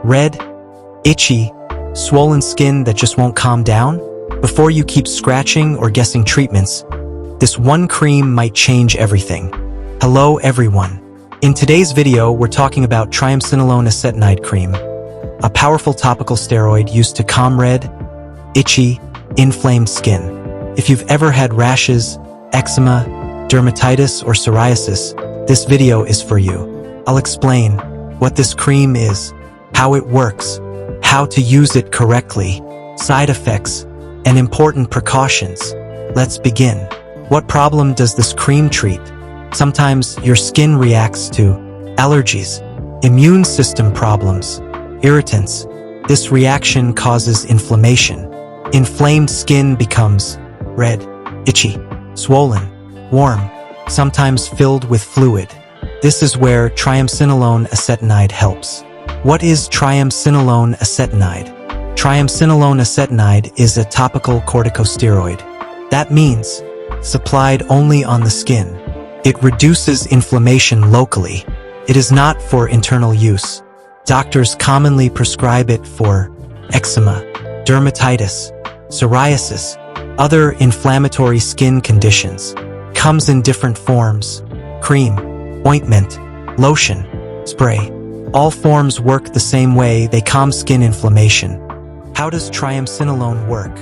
Red, itchy, swollen skin that just won't calm down? Before you keep scratching or guessing treatments, this one cream might change everything. Hello everyone. In today's video, we're talking about Triamcinolone acetonide cream, a powerful topical steroid used to calm red, itchy, inflamed skin. If you've ever had rashes, eczema, dermatitis, or psoriasis, this video is for you. I'll explain what this cream is, how it works, how to use it correctly, side effects, and important precautions. Let's begin. What problem does this cream treat? Sometimes your skin reacts to allergies, immune system problems, irritants. This reaction causes inflammation. Inflamed skin becomes red, itchy, swollen, warm, sometimes filled with fluid. This is where Triamcinolone acetonide helps. What is Triamcinolone acetonide? Triamcinolone acetonide is a topical corticosteroid. That means supplied only on the skin. It reduces inflammation locally. It is not for internal use. Doctors commonly prescribe it for eczema, dermatitis, psoriasis, other inflammatory skin conditions. Comes in different forms: cream, ointment, lotion, spray. All forms work the same way. They calm skin inflammation. How does Triamcinolone work?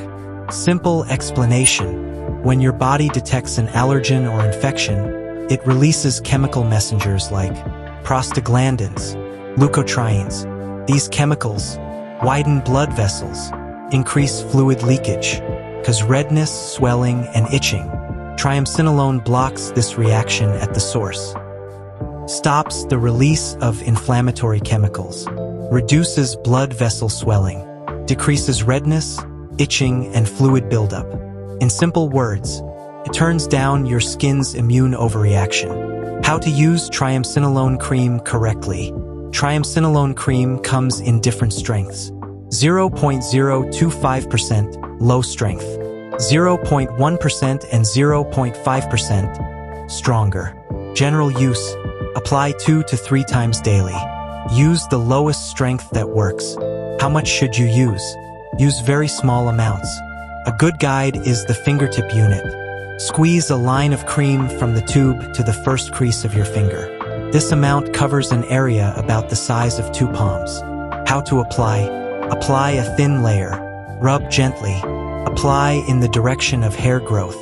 Simple explanation. When your body detects an allergen or infection, it releases chemical messengers like prostaglandins, leukotrienes. These chemicals widen blood vessels, increase fluid leakage, cause redness, swelling, and itching. Triamcinolone blocks this reaction at the source. Stops the release of inflammatory chemicals, reduces blood vessel swelling, decreases redness, itching, and fluid buildup. In simple words, it turns down your skin's immune overreaction. How to use Triamcinolone cream correctly. Triamcinolone cream comes in different strengths: 0.025% low strength, 0.1% and 0.5% stronger. General use: apply 2 to 3 times daily. Use the lowest strength that works. How much should you use? Use very small amounts. A good guide is the fingertip unit. Squeeze a line of cream from the tube to the first crease of your finger. This amount covers an area about the size of 2 palms. How to apply? Apply a thin layer. Rub gently. Apply in the direction of hair growth.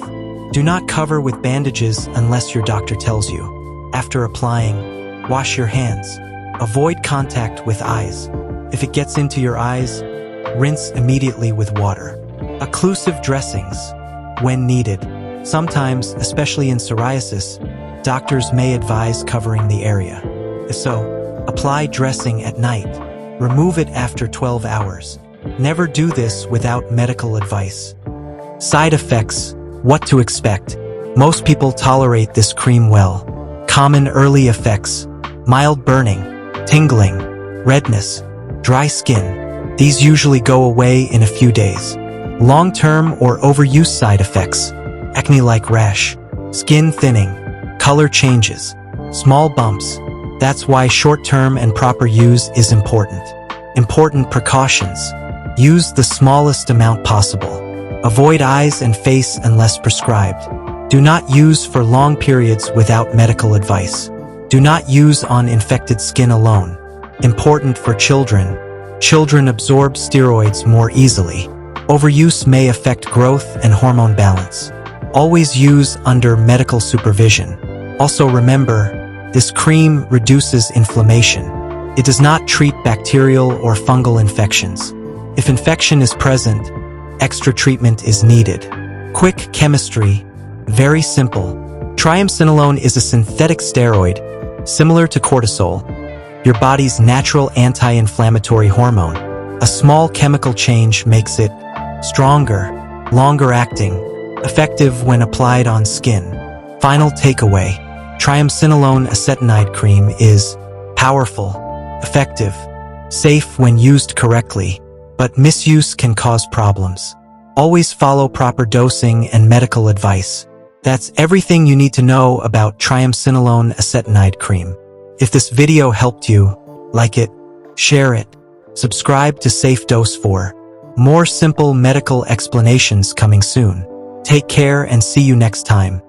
Do not cover with bandages unless your doctor tells you. After applying, wash your hands. Avoid contact with eyes. If it gets into your eyes, rinse immediately with water. Occlusive dressings, when needed. Sometimes, especially in psoriasis, doctors may advise covering the area. If so, apply dressing at night. Remove it after 12 hours. Never do this without medical advice. Side effects, what to expect. Most people tolerate this cream well. Common early effects: mild burning, tingling, redness, dry skin. These usually go away in a few days. Long-term or overuse side effects: acne-like rash, skin thinning, color changes, small bumps. That's why short-term and proper use is important. Important precautions: use the smallest amount possible. Avoid eyes and face unless prescribed. Do not use for long periods without medical advice. Do not use on infected skin alone. Important for children. Children absorb steroids more easily. Overuse may affect growth and hormone balance. Always use under medical supervision. Also remember, this cream reduces inflammation. It does not treat bacterial or fungal infections. If infection is present, extra treatment is needed. Quick chemistry. Very simple. Triamcinolone is a synthetic steroid, similar to cortisol, your body's natural anti-inflammatory hormone. A small chemical change makes it stronger, longer-acting, effective when applied on skin. Final takeaway: Triamcinolone acetonide cream is powerful, effective, safe when used correctly, but misuse can cause problems. Always follow proper dosing and medical advice. That's everything you need to know about Triamcinolone acetonide cream. If this video helped you, like it, share it, Subscribe to Safe Dose for more simple medical explanations coming soon. Take care and see you next time.